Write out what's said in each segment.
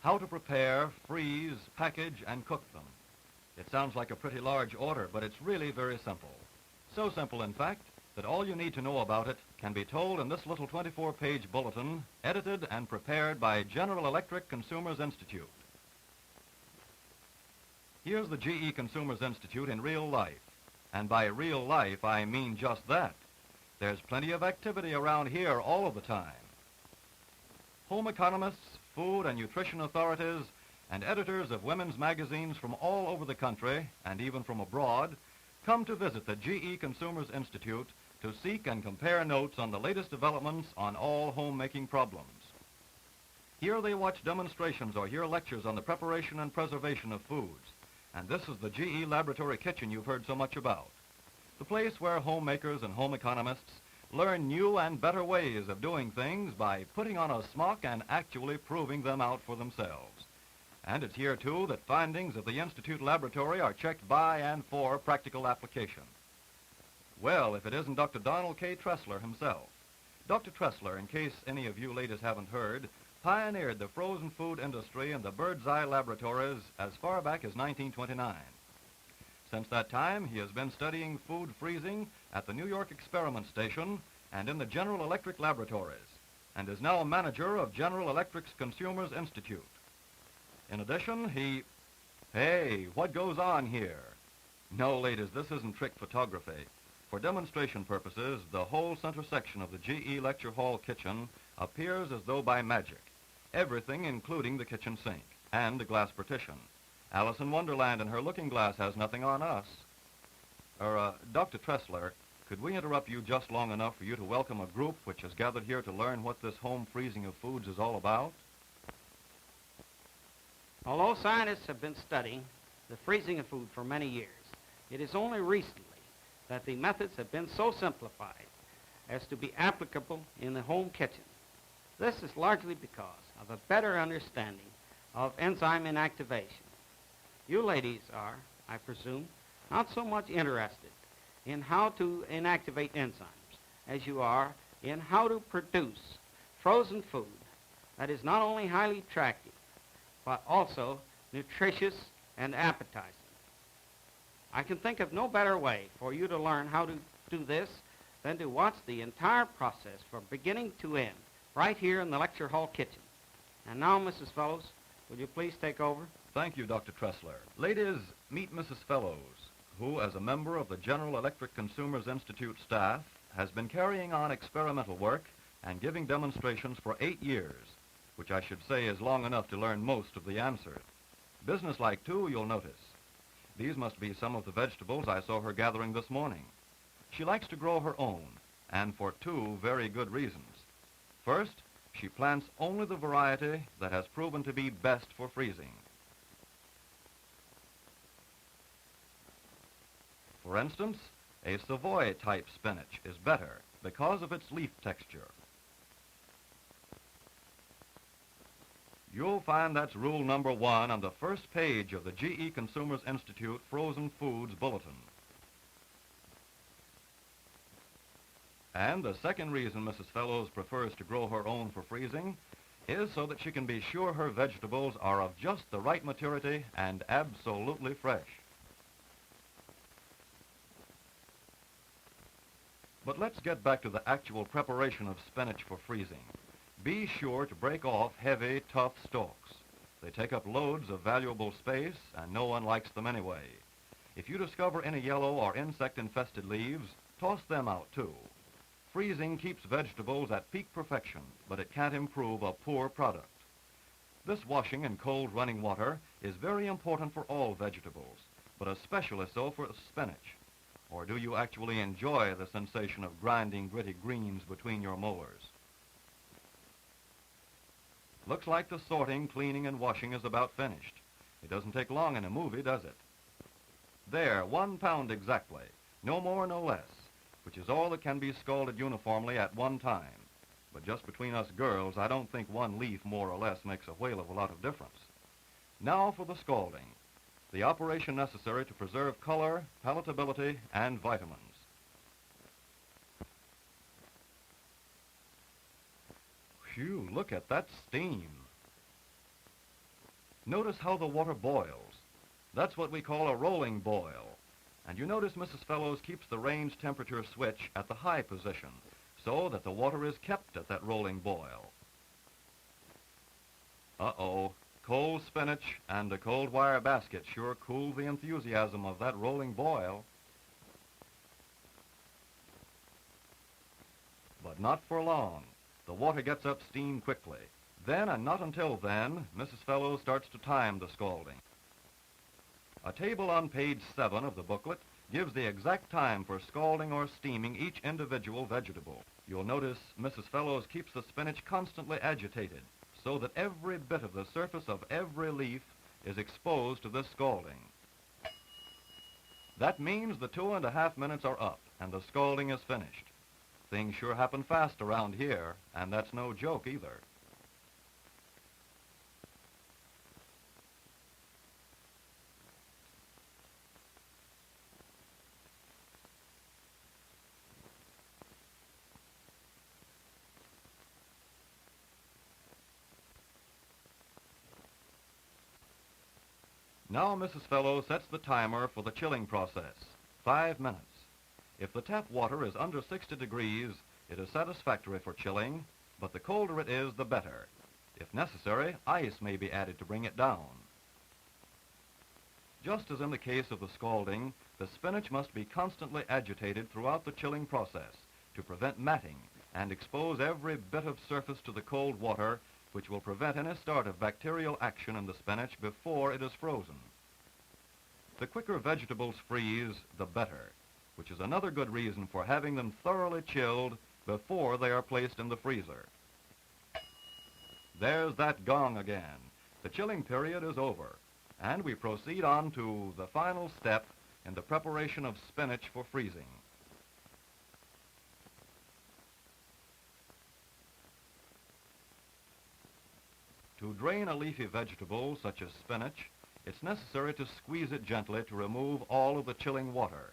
how to prepare, freeze, package, and cook them. It sounds like a pretty large order, but it's really very simple. So simple, in fact, that all you need to know about it can be told in this little 24-page bulletin, edited and prepared by General Electric Consumers Institute. Here's the GE Consumers Institute in real life. And by real life, I mean just that. There's plenty of activity around here all of the time. Home economists, food and nutrition authorities, and editors of women's magazines from all over the country, and even from abroad, come to visit the GE Consumers Institute to seek and compare notes on the latest developments on all homemaking problems. Here they watch demonstrations or hear lectures on the preparation and preservation of foods. And this is the GE Laboratory Kitchen you've heard so much about. The place where homemakers and home economists learn new and better ways of doing things by putting on a smock and actually proving them out for themselves. And it's here, too, that findings of the Institute Laboratory are checked by and for practical application. Well, if it isn't Dr. Donald K. Tressler himself. Dr. Tressler, in case any of you ladies haven't heard, pioneered the frozen food industry in the Bird's Eye laboratories as far back as 1929. Since that time, he has been studying food freezing at the New York Experiment Station and in the General Electric laboratories, and is now manager of General Electric's Consumers Institute. In addition, Hey, what goes on here? No, ladies, this isn't trick photography. For demonstration purposes, the whole center section of the GE Lecture Hall kitchen appears as though by magic. Everything, including the kitchen sink and the glass partition. Alice in Wonderland and her looking glass has nothing on us. Dr. Tressler, could we interrupt you just long enough for you to welcome a group which has gathered here to learn what this home freezing of foods is all about? Although scientists have been studying the freezing of food for many years, it is only recently that the methods have been so simplified as to be applicable in the home kitchen. This is largely because of a better understanding of enzyme inactivation. You ladies are, I presume, not so much interested in how to inactivate enzymes as you are in how to produce frozen food that is not only highly attractive, but also nutritious and appetizing. I can think of no better way for you to learn how to do this than to watch the entire process from beginning to end right here in the lecture hall kitchen. And now, Mrs. Fellows, would you please take over? Thank you, Dr. Tressler. Ladies, meet Mrs. Fellows, who, as a member of the General Electric Consumers Institute staff, has been carrying on experimental work and giving demonstrations for 8 years, which I should say is long enough to learn most of the answers. Businesslike, too, you'll notice. These must be some of the vegetables I saw her gathering this morning. She likes to grow her own, and for 2 very good reasons. First, she plants only the variety that has proven to be best for freezing. For instance, a Savoy-type spinach is better because of its leaf texture. You'll find that's rule number 1 on the first page of the GE Consumers Institute Frozen Foods Bulletin. And the second reason Mrs. Fellows prefers to grow her own for freezing is so that she can be sure her vegetables are of just the right maturity and absolutely fresh. But let's get back to the actual preparation of spinach for freezing. Be sure to break off heavy, tough stalks. They take up loads of valuable space, and no one likes them anyway. If you discover any yellow or insect-infested leaves, toss them out, too. Freezing keeps vegetables at peak perfection, but it can't improve a poor product. This washing in cold running water is very important for all vegetables, but especially so for spinach. Or do you actually enjoy the sensation of grinding gritty greens between your molars? Looks like the sorting, cleaning, and washing is about finished. It doesn't take long in a movie, does it? There, 1 pound exactly, no more, no less, which is all that can be scalded uniformly at one time. But just between us girls, I don't think 1 leaf more or less makes a whale of a lot of difference. Now for the scalding, the operation necessary to preserve color, palatability, and vitamins. Phew, look at that steam. Notice how the water boils. That's what we call a rolling boil. And you notice Mrs. Fellows keeps the range temperature switch at the high position so that the water is kept at that rolling boil. Uh-oh, cold spinach and a cold wire basket sure cool the enthusiasm of that rolling boil. But not for long. The water gets up steam quickly. Then, and not until then, Mrs. Fellows starts to time the scalding. A table on page 7 of the booklet gives the exact time for scalding or steaming each individual vegetable. You'll notice Mrs. Fellows keeps the spinach constantly agitated so that every bit of the surface of every leaf is exposed to this scalding. That means the 2.5 minutes are up and the scalding is finished. Things sure happen fast around here, and that's no joke either. Now Mrs. Fellows sets the timer for the chilling process, 5 minutes. If the tap water is under 60 degrees, it is satisfactory for chilling, but the colder it is, the better. If necessary, ice may be added to bring it down. Just as in the case of the scalding, the spinach must be constantly agitated throughout the chilling process to prevent matting and expose every bit of surface to the cold water, which will prevent any start of bacterial action in the spinach before it is frozen. The quicker vegetables freeze, the better, which is another good reason for having them thoroughly chilled before they are placed in the freezer. There's that gong again. The chilling period is over, and we proceed on to the final step in the preparation of spinach for freezing. To drain a leafy vegetable, such as spinach, it's necessary to squeeze it gently to remove all of the chilling water.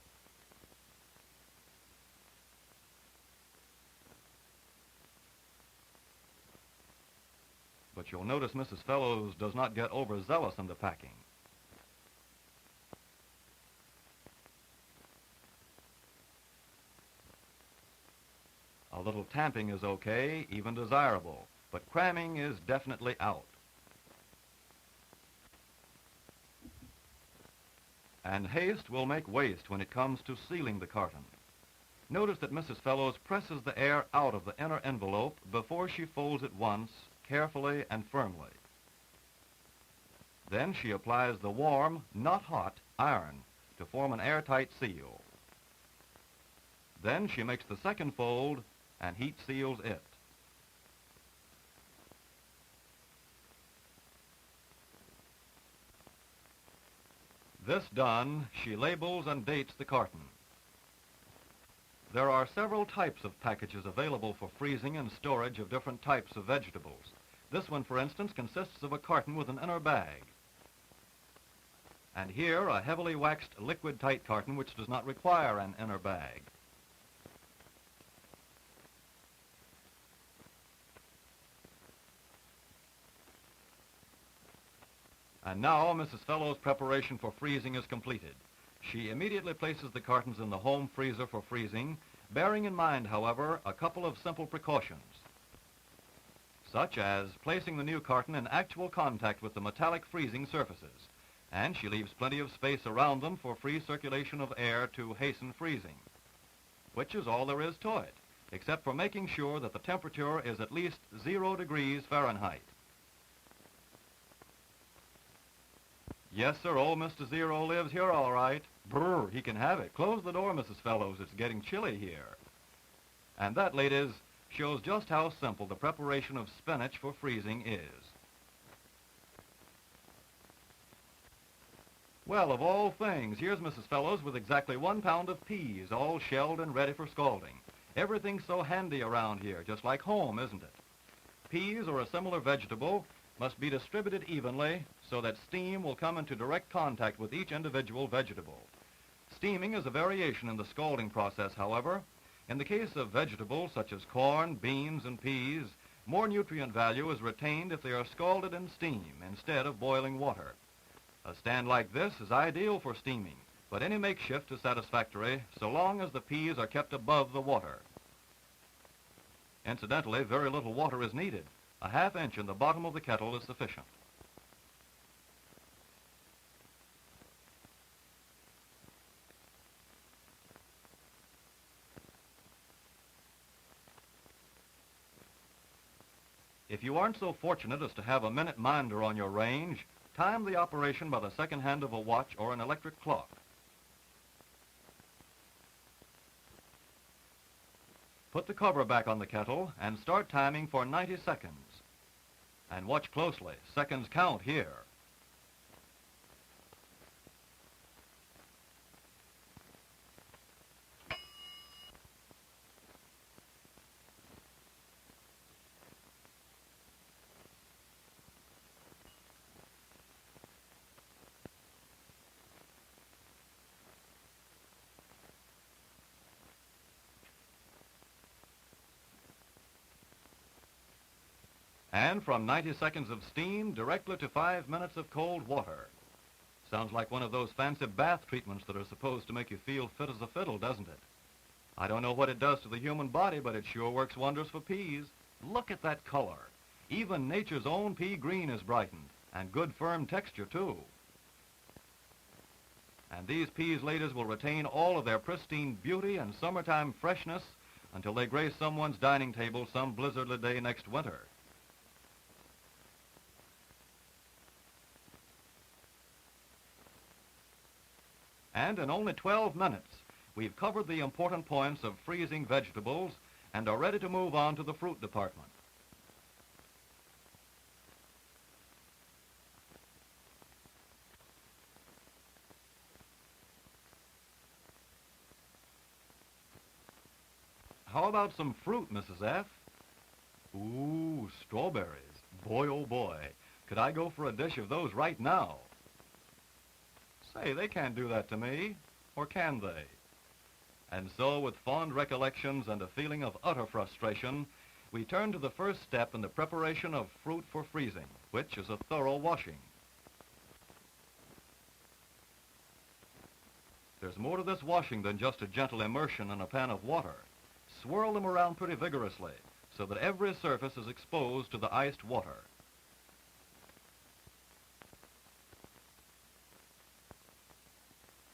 But you'll notice Mrs. Fellows does not get overzealous in the packing. A little tamping is okay, even desirable, but cramming is definitely out. And haste will make waste when it comes to sealing the carton. Notice that Mrs. Fellows presses the air out of the inner envelope before she folds it once, carefully and firmly. Then she applies the warm, not hot, iron to form an airtight seal. Then she makes the second fold and heat seals it. This done, she labels and dates the carton. There are several types of packages available for freezing and storage of different types of vegetables. This one, for instance, consists of a carton with an inner bag. And here, a heavily waxed liquid-tight carton which does not require an inner bag. And now Mrs. Fellows' preparation for freezing is completed. She immediately places the cartons in the home freezer for freezing, bearing in mind, however, a couple of simple precautions, such as placing the new carton in actual contact with the metallic freezing surfaces, and she leaves plenty of space around them for free circulation of air to hasten freezing, which is all there is to it, except for making sure that the temperature is at least 0 degrees Fahrenheit. Yes, sir, old Mr. Zero lives here all right. Brr, he can have it. Close the door, Mrs. Fellows. It's getting chilly here. And that, ladies, shows just how simple the preparation of spinach for freezing is. Well, of all things, here's Mrs. Fellows with exactly 1 pound of peas, all shelled and ready for scalding. Everything's so handy around here, just like home, isn't it? Peas, or a similar vegetable, must be distributed evenly so that steam will come into direct contact with each individual vegetable. Steaming is a variation in the scalding process, however. In the case of vegetables such as corn, beans, and peas, More nutrient value is retained if they are scalded in steam instead of boiling water. A stand like this is ideal for steaming, but any makeshift is satisfactory so long as the peas are kept above the water. Incidentally, very little water is needed. A ½ inch in the bottom of the kettle is sufficient. If you aren't so fortunate as to have a minute minder on your range, time the operation by the second hand of a watch or an electric clock. Put the cover back on the kettle and start timing for 90 seconds. And watch closely. Seconds count here. And from 90 seconds of steam directly to 5 minutes of cold water. Sounds like one of those fancy bath treatments that are supposed to make you feel fit as a fiddle, doesn't it? I don't know what it does to the human body, but it sure works wonders for peas. Look at that color. Even nature's own pea green is brightened, and good firm texture, too. And these peas, ladies, will retain all of their pristine beauty and summertime freshness until they grace someone's dining table some blizzardly day next winter. And in only 12 minutes, we've covered the important points of freezing vegetables and are ready to move on to the fruit department. How about some fruit, Mrs. F? Ooh, strawberries. Boy, oh boy. Could I go for a dish of those right now? Say, they can't do that to me, or can they? And so, with fond recollections and a feeling of utter frustration, we turn to the first step in the preparation of fruit for freezing, which is a thorough washing. There's more to this washing than just a gentle immersion in a pan of water. Swirl them around pretty vigorously so that every surface is exposed to the iced water.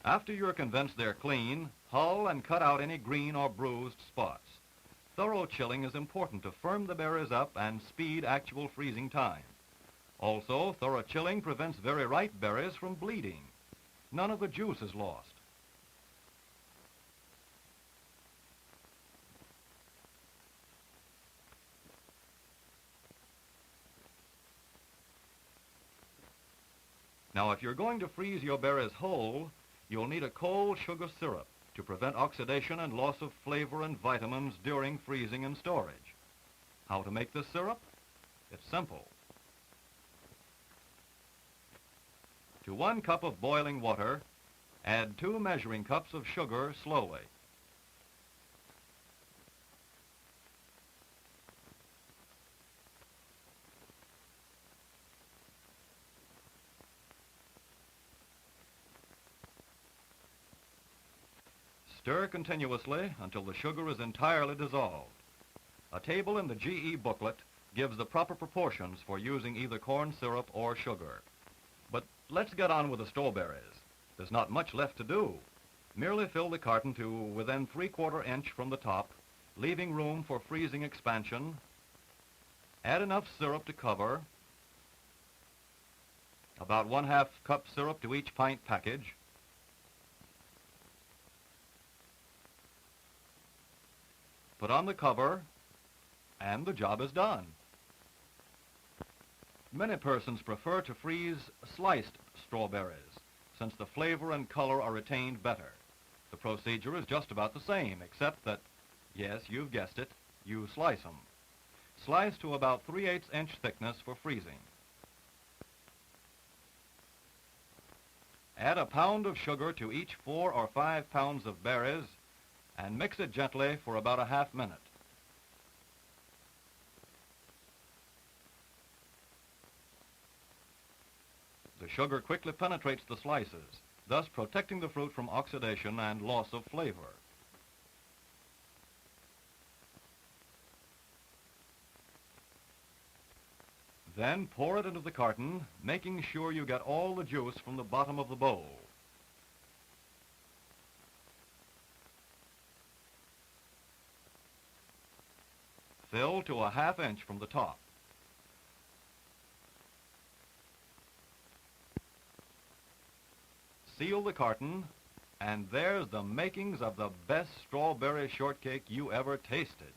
After you're convinced they're clean, hull and cut out any green or bruised spots. Thorough chilling is important to firm the berries up and speed actual freezing time. Also, thorough chilling prevents very ripe berries from bleeding. None of the juice is lost. Now, if you're going to freeze your berries whole, you'll need a cold sugar syrup to prevent oxidation and loss of flavor and vitamins during freezing and storage. How to make this syrup? It's simple. To 1 cup of boiling water, add 2 measuring cups of sugar slowly. Stir continuously until the sugar is entirely dissolved. A table in the GE booklet gives the proper proportions for using either corn syrup or sugar. But let's get on with the strawberries. There's not much left to do. Merely fill the carton to within 3/4 inch from the top, leaving room for freezing expansion. Add enough syrup to cover, about 1/2 cup syrup to each pint package. Put on the cover, and the job is done. Many persons prefer to freeze sliced strawberries, since the flavor and color are retained better. The procedure is just about the same, except that, yes, you've guessed it, you slice them. Slice to about 3/8 inch thickness for freezing. Add 1 pound of sugar to each 4 or 5 pounds of berries, and mix it gently for about a ½ minute. The sugar quickly penetrates the slices, thus protecting the fruit from oxidation and loss of flavor. Then pour it into the carton, making sure you get all the juice from the bottom of the bowl. Fill to a ½ inch from the top. Seal the carton, and there's the makings of the best strawberry shortcake you ever tasted.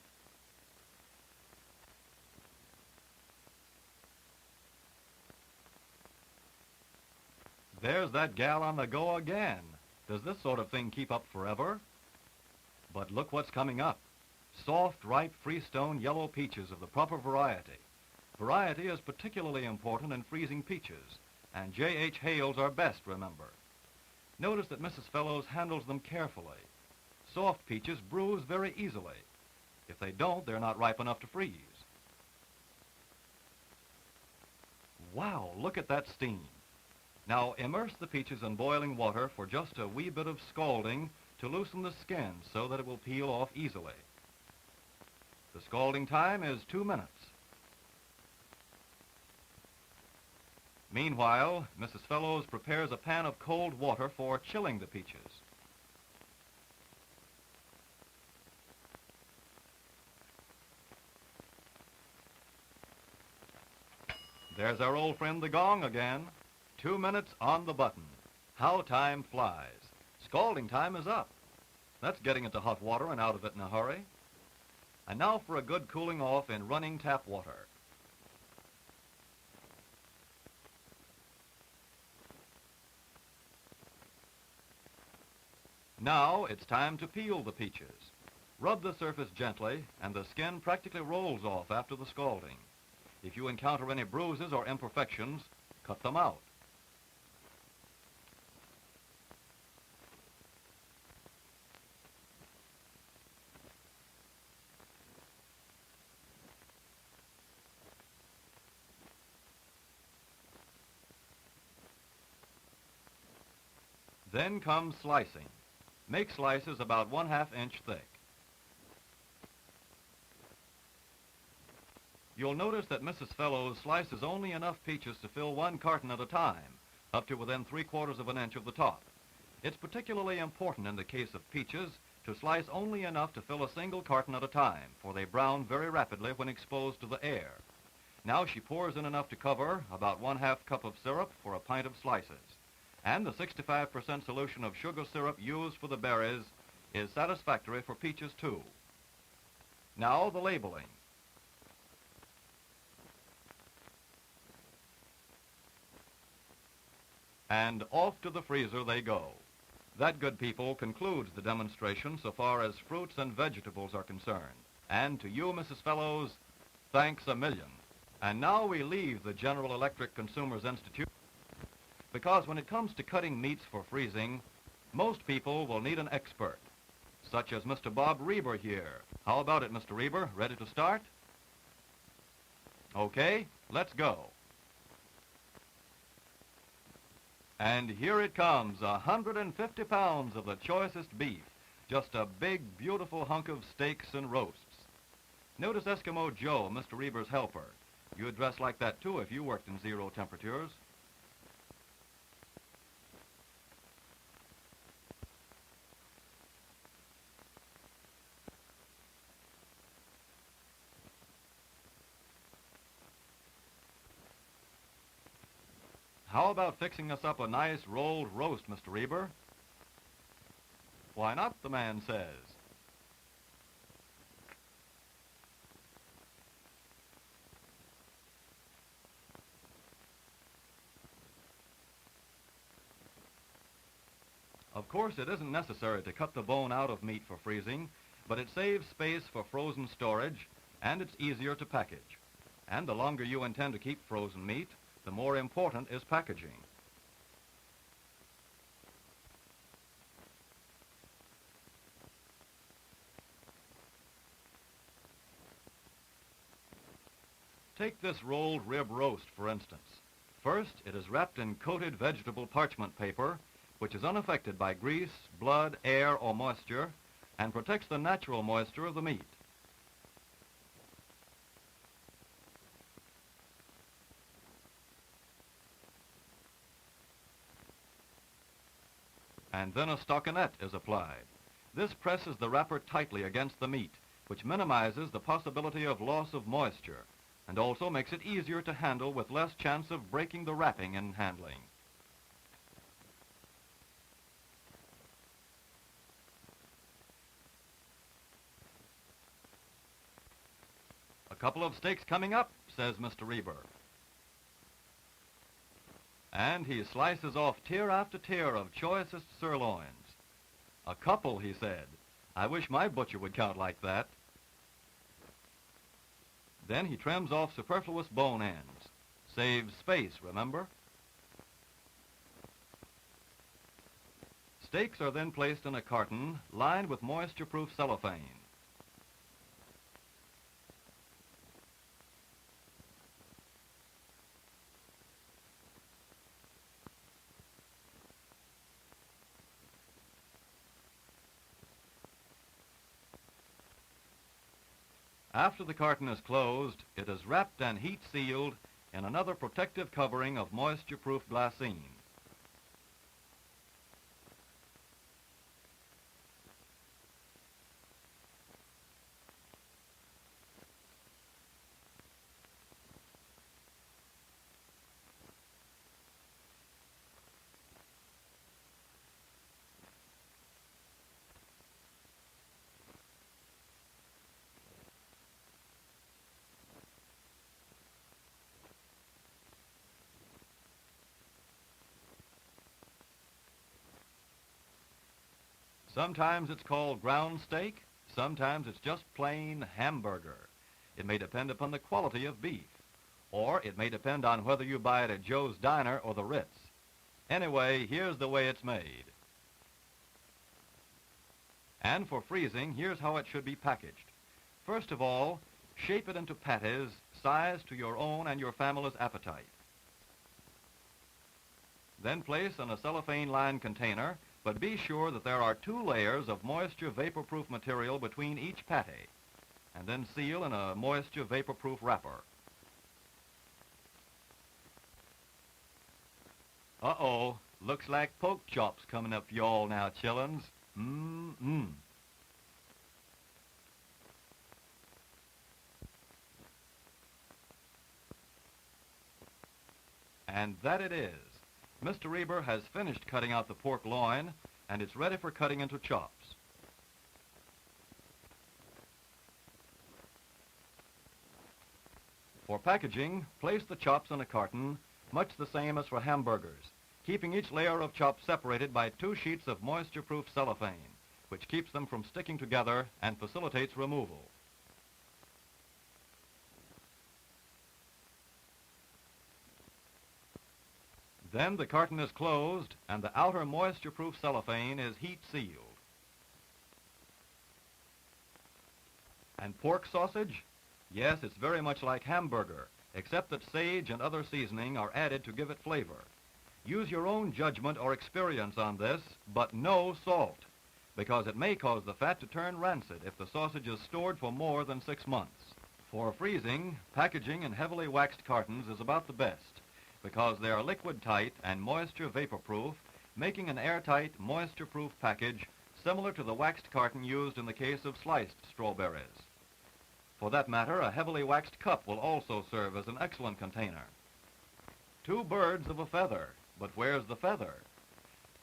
There's that gal on the go again. Does this sort of thing keep up forever? But look what's coming up. Soft, ripe, freestone yellow peaches of the proper variety. Variety is particularly important in freezing peaches, and J.H. Hales are best, remember. Notice that Mrs. Fellows handles them carefully. Soft peaches bruise very easily. If they don't, they're not ripe enough to freeze. Wow, look at that steam. Now immerse the peaches in boiling water for just a wee bit of scalding to loosen the skin so that it will peel off easily. The scalding time is 2 minutes. Meanwhile, Mrs. Fellows prepares a pan of cold water for chilling the peaches. There's our old friend the gong again. 2 minutes on the button. How time flies. Scalding time is up. That's getting into hot water and out of it in a hurry. And now for a good cooling off in running tap water. Now it's time to peel the peaches. Rub the surface gently, and the skin practically rolls off after the scalding. If you encounter any bruises or imperfections, cut them out. Then comes slicing. Make slices about 1/2 inch thick. You'll notice that Mrs. Fellows slices only enough peaches to fill 1 carton at a time, up to within 3/4 of an inch of the top. It's particularly important in the case of peaches to slice only enough to fill a single carton at a time, for they brown very rapidly when exposed to the air. Now she pours in enough to cover about 1/2 cup of syrup for a pint of slices. And the 65% solution of sugar syrup used for the berries is satisfactory for peaches too. Now the labeling. And off to the freezer they go. That, good people, concludes the demonstration so far as fruits and vegetables are concerned. And to you, Mrs. Fellows, thanks a million. And now we leave the General Electric Consumers Institute, because when it comes to cutting meats for freezing, most people will need an expert, such as Mr. Bob Reber here. How about it, Mr. Reber? Ready to start? Okay, let's go. And here it comes, 150 pounds of the choicest beef, just a big, beautiful hunk of steaks and roasts. Notice Eskimo Joe, Mr. Reber's helper. You'd dress like that, too, if you worked in 0 temperatures. How about fixing us up a nice rolled roast, Mr. Reber? Why not, the man says. Of course, it isn't necessary to cut the bone out of meat for freezing, but it saves space for frozen storage, and it's easier to package. And the longer you intend to keep frozen meat, the more important is packaging. Take this rolled rib roast, for instance. First, it is wrapped in coated vegetable parchment paper, which is unaffected by grease, blood, air, or moisture, and protects the natural moisture of the meat. And then a stockinette is applied. This presses the wrapper tightly against the meat, which minimizes the possibility of loss of moisture, and also makes it easier to handle with less chance of breaking the wrapping in handling. "A couple of steaks coming up," says Mr. Reber. And he slices off tier after tier of choicest sirloins. "A couple," he said. "I wish my butcher would count like that." Then he trims off superfluous bone ends. Saves space, remember? Steaks are then placed in a carton lined with moisture-proof cellophane. After the carton is closed, it is wrapped and heat-sealed in another protective covering of moisture-proof glassine. Sometimes it's called ground steak, sometimes it's just plain hamburger. It may depend upon the quality of beef, or it may depend on whether you buy it at Joe's Diner or the Ritz. Anyway, here's the way it's made. And for freezing, here's how it should be packaged. First of all, shape it into patties, sized to your own and your family's appetite. Then place in a cellophane-lined container, but be sure that there are 2 layers of moisture vapor-proof material between each patty, and then seal in a moisture vapor-proof wrapper. Uh-oh, looks like pork chops coming up for y'all now, chillins. Mmm-mmm. And that it is. Mr. Reber has finished cutting out the pork loin, and it's ready for cutting into chops. For packaging, place the chops in a carton, much the same as for hamburgers, keeping each layer of chops separated by 2 sheets of moisture-proof cellophane, which keeps them from sticking together and facilitates removal. Then the carton is closed, and the outer moisture-proof cellophane is heat-sealed. And pork sausage? Yes, it's very much like hamburger, except that sage and other seasoning are added to give it flavor. Use your own judgment or experience on this, but no salt, because it may cause the fat to turn rancid if the sausage is stored for more than 6 months. For freezing, packaging in heavily waxed cartons is about the best, because they are liquid-tight and moisture vapor-proof, making an airtight, moisture-proof package similar to the waxed carton used in the case of sliced strawberries. For that matter, a heavily waxed cup will also serve as an excellent container. 2 birds of a feather, but where's the feather?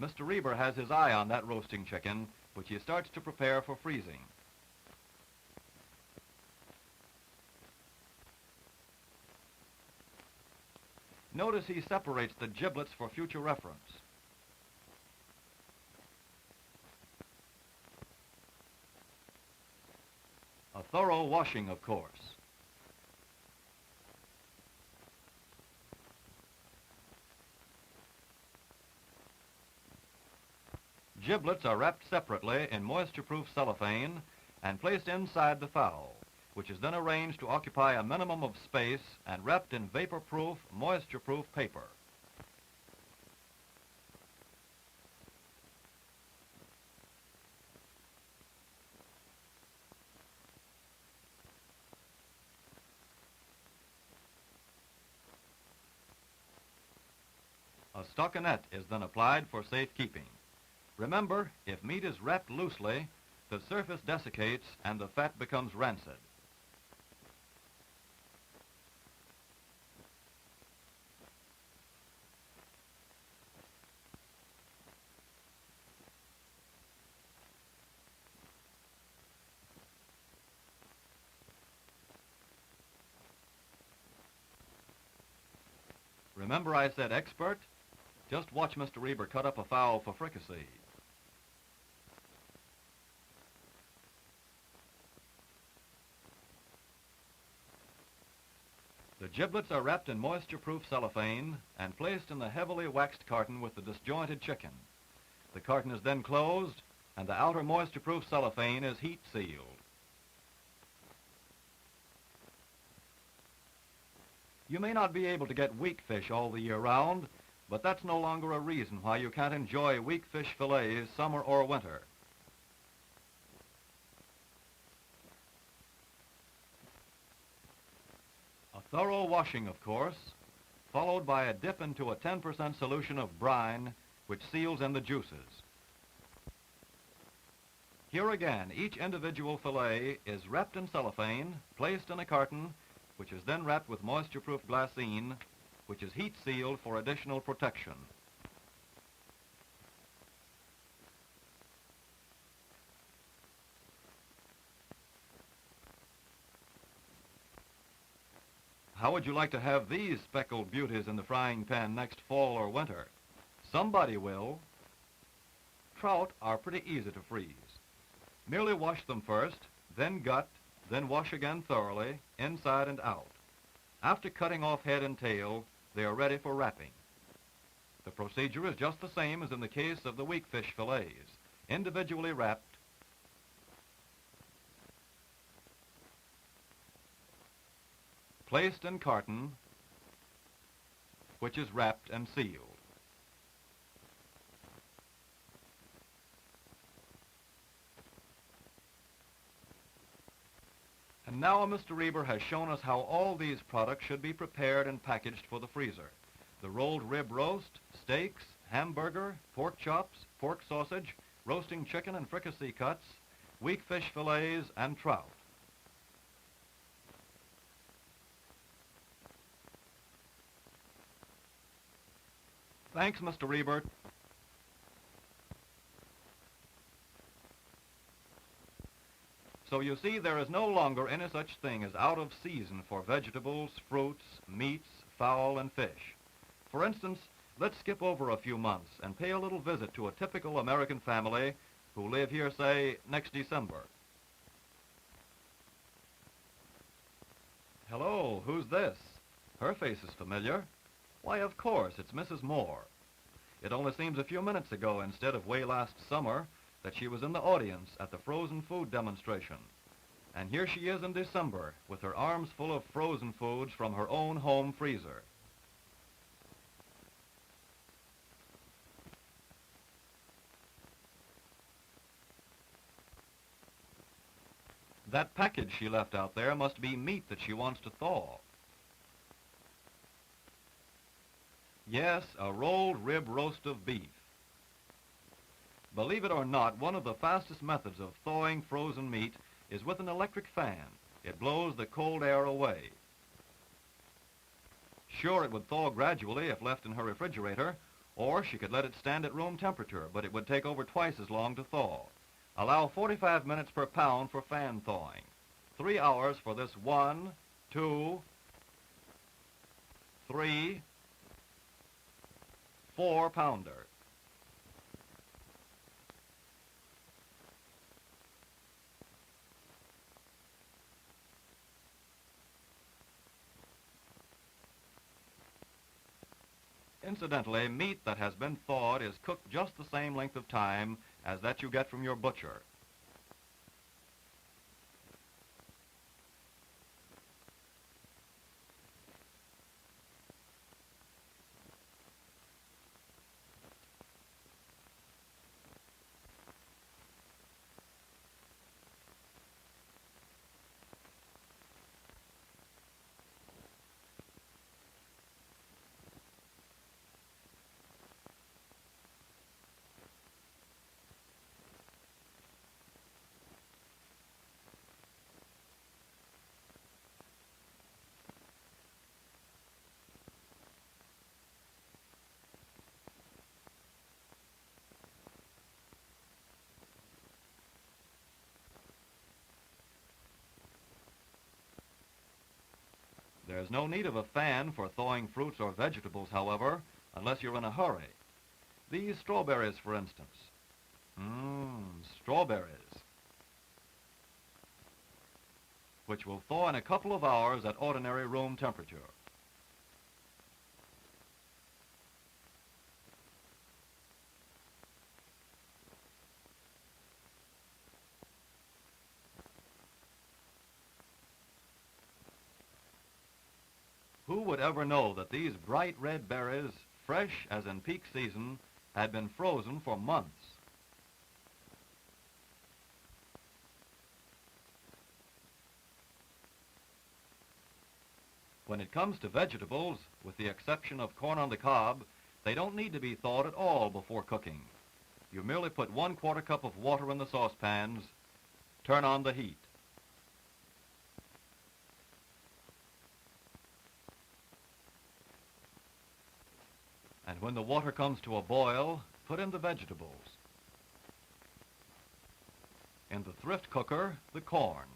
Mr. Reber has his eye on that roasting chicken, which he starts to prepare for freezing. Notice he separates the giblets for future reference. A thorough washing, of course. Giblets are wrapped separately in moisture-proof cellophane and placed inside the fowl, which is then arranged to occupy a minimum of space and wrapped in vapor-proof, moisture-proof paper. A stockinette is then applied for safekeeping. Remember, if meat is wrapped loosely, the surface desiccates and the fat becomes rancid. Remember I said expert? Just watch Mr. Reber cut up a fowl for fricassee. The giblets are wrapped in moisture-proof cellophane and placed in the heavily waxed carton with the disjointed chicken. The carton is then closed and the outer moisture-proof cellophane is heat sealed. You may not be able to get weak fish all the year round, but that's no longer a reason why you can't enjoy weak fish fillets summer or winter. A thorough washing, of course, followed by a dip into a 10% solution of brine, which seals in the juices. Here again, each individual fillet is wrapped in cellophane, placed in a carton, which is then wrapped with moisture-proof glassine, which is heat sealed for additional protection. How would you like to have these speckled beauties in the frying pan next fall or winter? Somebody will. Trout are pretty easy to freeze. Merely wash them first, then gut, then wash again thoroughly, inside and out. After cutting off head and tail, they are ready for wrapping. The procedure is just the same as in the case of the weak fish fillets, individually wrapped, placed in carton, which is wrapped and sealed. And now Mr. Reber has shown us how all these products should be prepared and packaged for the freezer. The rolled rib roast, steaks, hamburger, pork chops, pork sausage, roasting chicken and fricassee cuts, weak fish fillets, and trout. Thanks, Mr. Reber. So you see, there is no longer any such thing as out of season for vegetables, fruits, meats, fowl, and fish. For instance, let's skip over a few months and pay a little visit to a typical American family who live here, say, next December. Hello, who's this? Her face is familiar. Why, of course, it's Mrs. Moore. It only seems a few minutes ago, instead of way last summer, that she was in the audience at the frozen food demonstration. And here she is in December with her arms full of frozen foods from her own home freezer. That package she left out there must be meat that she wants to thaw. Yes, a rolled rib roast of beef. Believe it or not, one of the fastest methods of thawing frozen meat is with an electric fan. It blows the cold air away. Sure, it would thaw gradually if left in her refrigerator, or she could let it stand at room temperature, but it would take over twice as long to thaw. Allow 45 minutes per pound for fan thawing. 3 hours for this 1, 2, 3, 4 pounder. Incidentally, meat that has been thawed is cooked just the same length of time as that you get from your butcher. There's no need of a fan for thawing fruits or vegetables, however, unless you're in a hurry. These strawberries, for instance. Strawberries, which will thaw in a couple of hours at ordinary room temperature. Who would ever know that these bright red berries, fresh as in peak season, had been frozen for months? When it comes to vegetables, with the exception of corn on the cob, they don't need to be thawed at all before cooking. You merely put 1/4 cup of water in the saucepans, turn on the heat. And when the water comes to a boil, put in the vegetables. In the thrift cooker, the corn.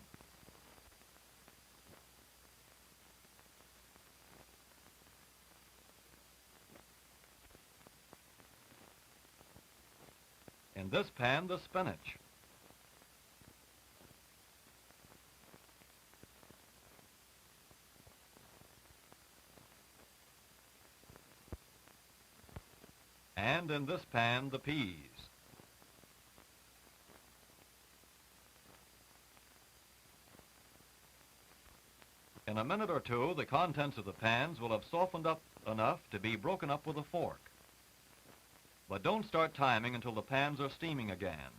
In this pan, the spinach. And in this pan, the peas. In a minute or two, the contents of the pans will have softened up enough to be broken up with a fork. But don't start timing until the pans are steaming again.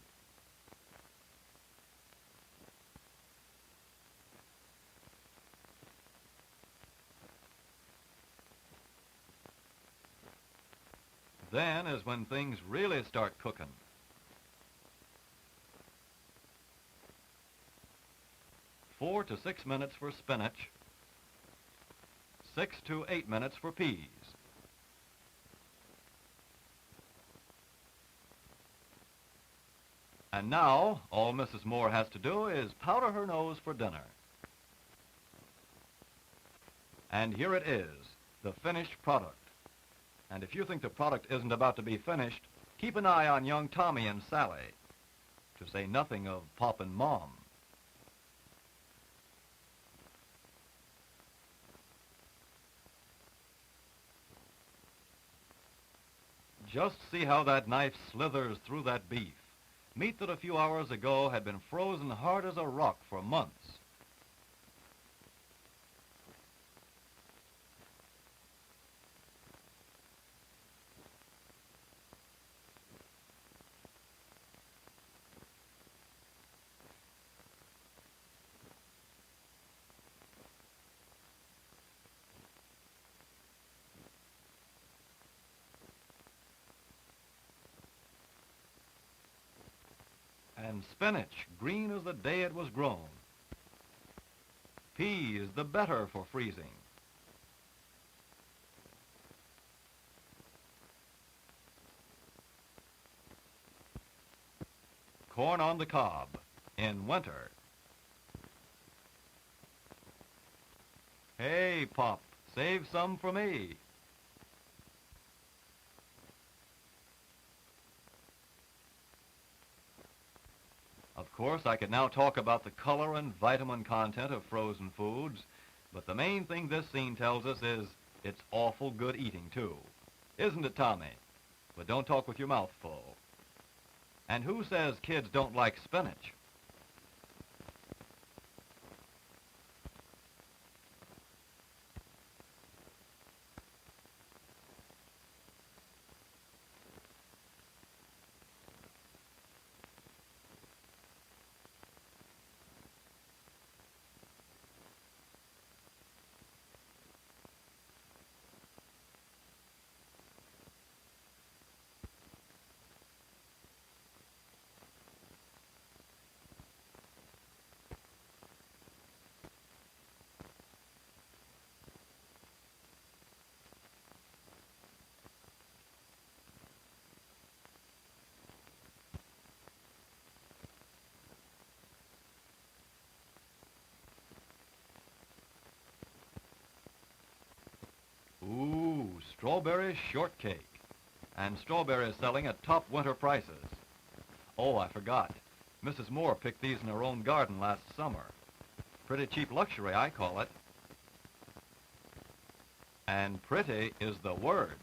Then is when things really start cooking. Four to 6 minutes for spinach, 6 to 8 minutes for peas. And now, all Mrs. Moore has to do is powder her nose for dinner. And here it is, the finished product. And if you think the product isn't about to be finished, keep an eye on young Tommy and Sally, to say nothing of Pop and Mom. Just see how that knife slithers through that beef. Meat that a few hours ago had been frozen hard as a rock for months. And spinach, green as the day it was grown. Peas, the better for freezing. Corn on the cob, in winter. Hey, Pop, save some for me. Of course, I could now talk about the color and vitamin content of frozen foods, but the main thing this scene tells us is it's awful good eating, too. Isn't it, Tommy? But don't talk with your mouth full. And who says kids don't like spinach? strawberry shortcake. And strawberries selling at top winter prices. Oh, I forgot. Mrs. Moore picked these in her own garden last summer. Pretty cheap luxury, I call it. And pretty is the word.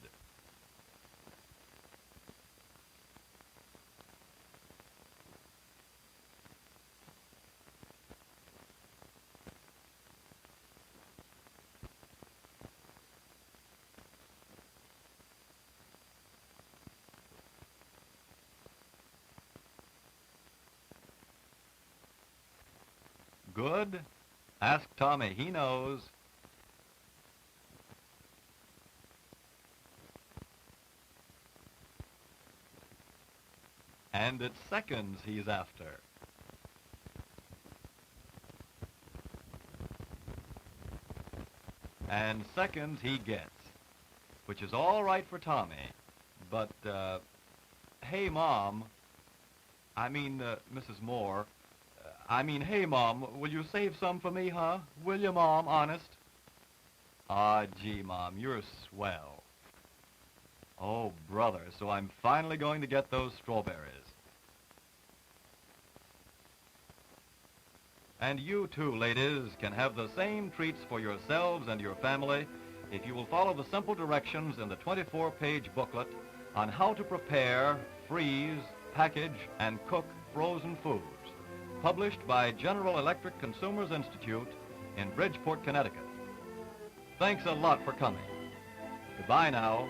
Good? Ask Tommy, he knows. And it's seconds he's after. And seconds he gets, which is all right for Tommy. But, hey, Mom, Mrs. Moore, hey, Mom, will you save some for me, huh? Will you, Mom, honest? Ah, gee, Mom, you're swell. Oh, brother, so I'm finally going to get those strawberries. And you too, ladies, can have the same treats for yourselves and your family if you will follow the simple directions in the 24-page booklet on how to prepare, freeze, package, and cook frozen foods, published by General Electric Consumers Institute in Bridgeport, Connecticut. Thanks a lot for coming. Goodbye now.